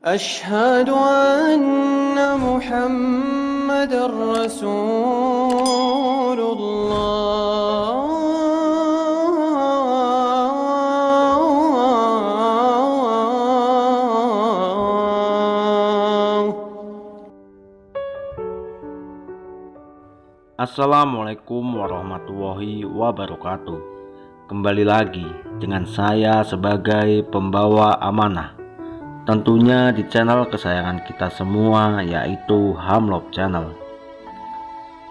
أشهد أن محمد رسول الله. Assalamualaikum warahmatullahi wabarakatuh. Kembali lagi dengan saya sebagai pembawa amanah, tentunya di channel kesayangan kita semua, yaitu Hamlop Channel.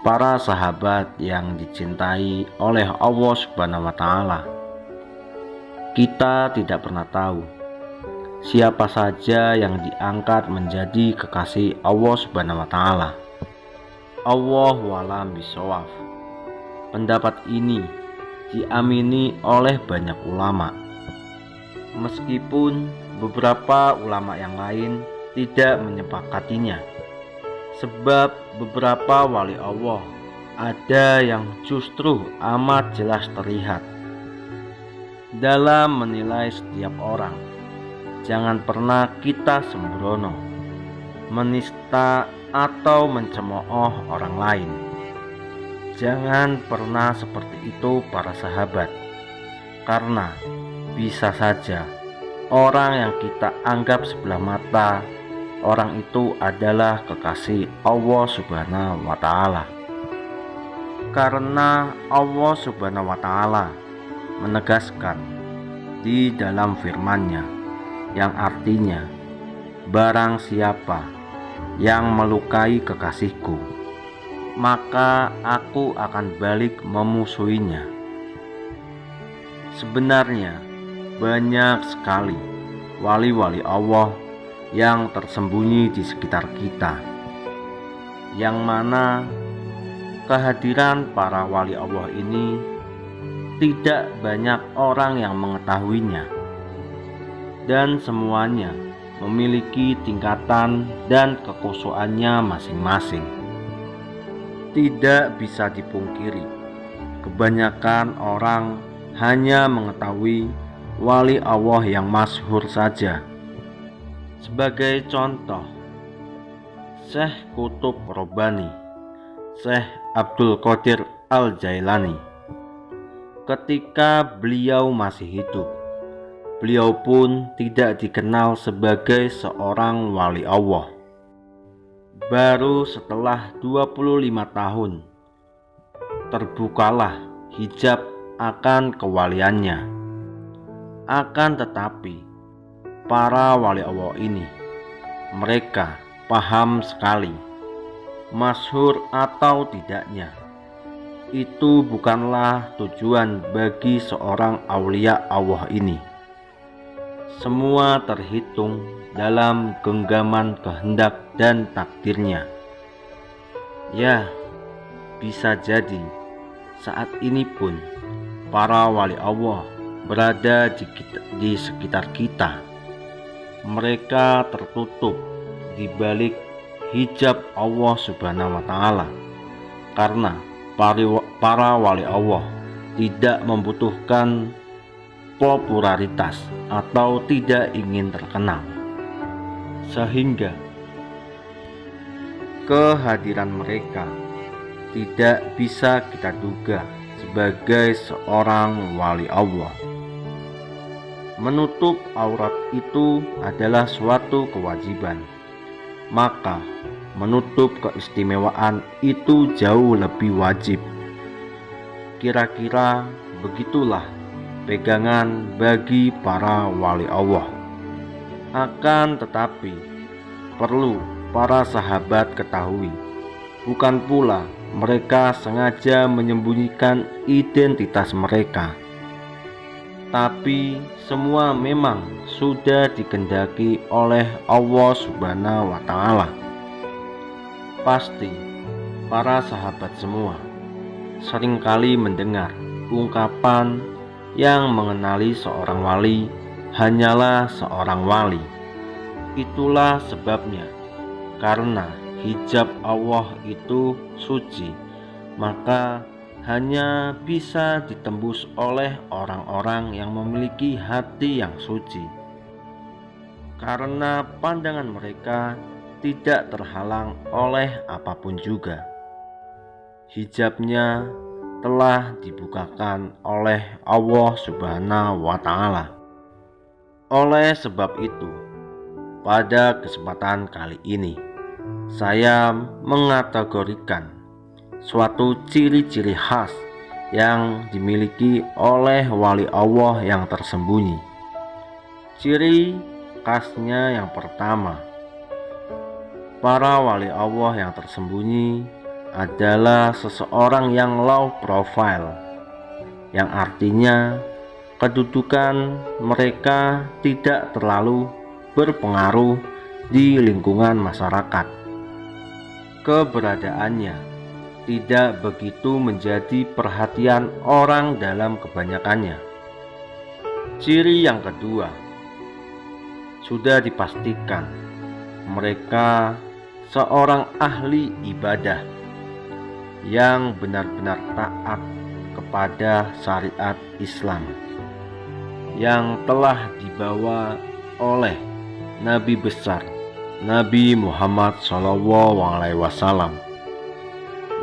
Para sahabat yang dicintai oleh Allah Subhanahu wa Ta'ala, kita tidak pernah tahu siapa saja yang diangkat menjadi kekasih Allah Subhanahu wa Ta'ala. Allahu a'lam bishawab. Pendapat ini diamini oleh banyak ulama, meskipun beberapa ulama yang lain tidak menyepakatinya. Sebab beberapa wali Allah ada yang justru amat jelas terlihat dalam menilai setiap orang. Jangan pernah kita sembrono, menista atau mencemooh orang lain. Jangan pernah seperti itu para sahabat, karena bisa saja orang yang kita anggap sebelah mata, orang itu adalah kekasih Allah Subhanahu wa Ta'ala. Karena Allah Subhanahu wa Ta'ala menegaskan di dalam firman-Nya yang artinya, barang siapa yang melukai kekasihku, maka aku akan balik memusuhinya. Sebenarnya banyak sekali wali-wali Allah yang tersembunyi di sekitar kita, yang mana kehadiran para wali Allah ini tidak banyak orang yang mengetahuinya, dan semuanya memiliki tingkatan dan kekhusyuannya masing-masing. Tidak bisa dipungkiri, kebanyakan orang hanya mengetahui wali Allah yang masyhur saja. Sebagai contoh, Syekh Qutb Rabbani, Syekh Abdul Qadir Al-Jailani. Ketika beliau masih hidup, beliau pun tidak dikenal sebagai seorang wali Allah. Baru setelah 25 tahun terbukalah hijab akan kewaliannya. Akan tetapi para wali Allah ini, mereka paham sekali, masyhur atau tidaknya, itu bukanlah tujuan bagi seorang aulia Allah ini. Semua terhitung dalam genggaman kehendak dan takdirnya. Ya, bisa jadi saat ini pun para wali Allah berada di sekitar kita. Mereka tertutup di balik hijab Allah Subhanahu wa Ta'ala, karena para wali Allah tidak membutuhkan popularitas atau tidak ingin terkenal, sehingga kehadiran mereka tidak bisa kita duga sebagai seorang wali Allah. Menutup aurat itu adalah suatu kewajiban, maka menutup keistimewaan itu jauh lebih wajib. Kira-kira begitulah pegangan bagi para wali Allah. Akan tetapi perlu para sahabat ketahui, bukan pula mereka sengaja menyembunyikan identitas mereka, tapi semua memang sudah dikehendaki oleh Allah Subhanahu wa Ta'ala. Pasti para sahabat semua seringkali mendengar ungkapan yang mengenali seorang wali hanyalah seorang wali. Itulah sebabnya, karena hijab Allah itu suci, maka hanya bisa ditembus oleh orang-orang yang memiliki hati yang suci. karena pandangan mereka tidak terhalang oleh apapun juga. Hijabnya telah dibukakan oleh Allah Subhanahu wa Ta'ala. Oleh sebab itu, pada kesempatan kali ini saya mengategorikan suatu ciri-ciri khas yang dimiliki oleh wali Allah yang tersembunyi. Ciri khasnya yang pertama, para wali Allah yang tersembunyi adalah seseorang yang low profile, yang artinya kedudukan mereka tidak terlalu berpengaruh di lingkungan masyarakat. Keberadaannya tidak begitu menjadi perhatian orang dalam kebanyakannya. Ciri yang kedua, sudah dipastikan mereka seorang ahli ibadah yang benar-benar taat kepada syariat Islam yang telah dibawa oleh Nabi besar Nabi Muhammad SAW.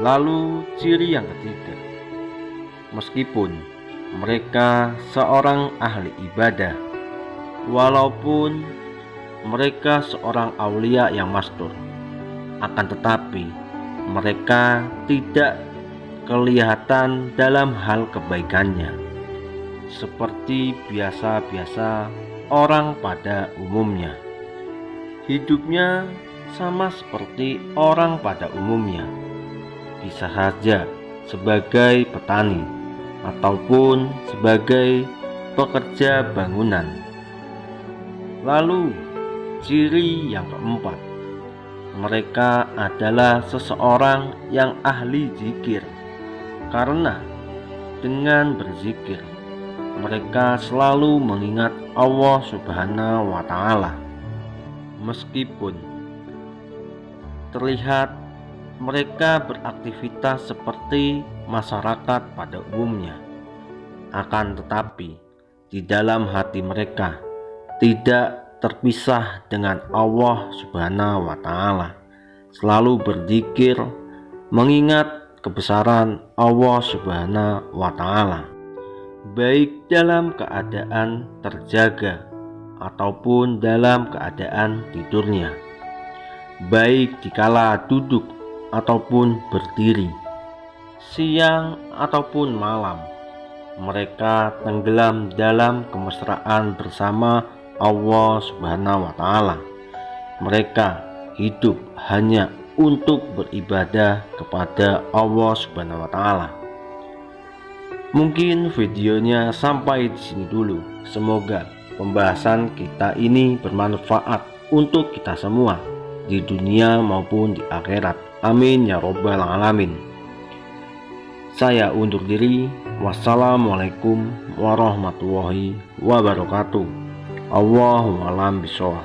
Lalu ciri yang ketiga, meskipun mereka seorang ahli ibadah, walaupun mereka seorang aulia yang masyhur, akan tetapi mereka tidak kelihatan dalam hal kebaikannya, seperti biasa-biasa orang pada umumnya. Hidupnya sama seperti orang pada umumnya, bisa saja sebagai petani ataupun sebagai pekerja bangunan. Lalu ciri yang keempat, mereka adalah seseorang yang ahli zikir, karena dengan berzikir mereka selalu mengingat Allah Subhanahu wa Ta'ala. Meskipun terlihat mereka beraktivitas seperti masyarakat pada umumnya, akan tetapi di dalam hati mereka tidak terpisah dengan Allah Subhanahu wa Ta'ala, selalu berzikir mengingat kebesaran Allah Subhanahu wa Ta'ala, baik dalam keadaan terjaga ataupun dalam keadaan tidurnya, baik dikala duduk ataupun berdiri, siang ataupun malam. Mereka tenggelam dalam kemesraan bersama Allah Subhanahu wa Ta'ala. Mereka hidup hanya untuk beribadah kepada Allah Subhanahu wa Ta'ala. Mungkin videonya sampai di sini dulu. Semoga pembahasan kita ini bermanfaat untuk kita semua di dunia maupun di akhirat. Amin ya robbal alamin. Saya undur diri. Wassalamualaikum warahmatullahi wabarakatuh. Allahumma a'lam bishawab.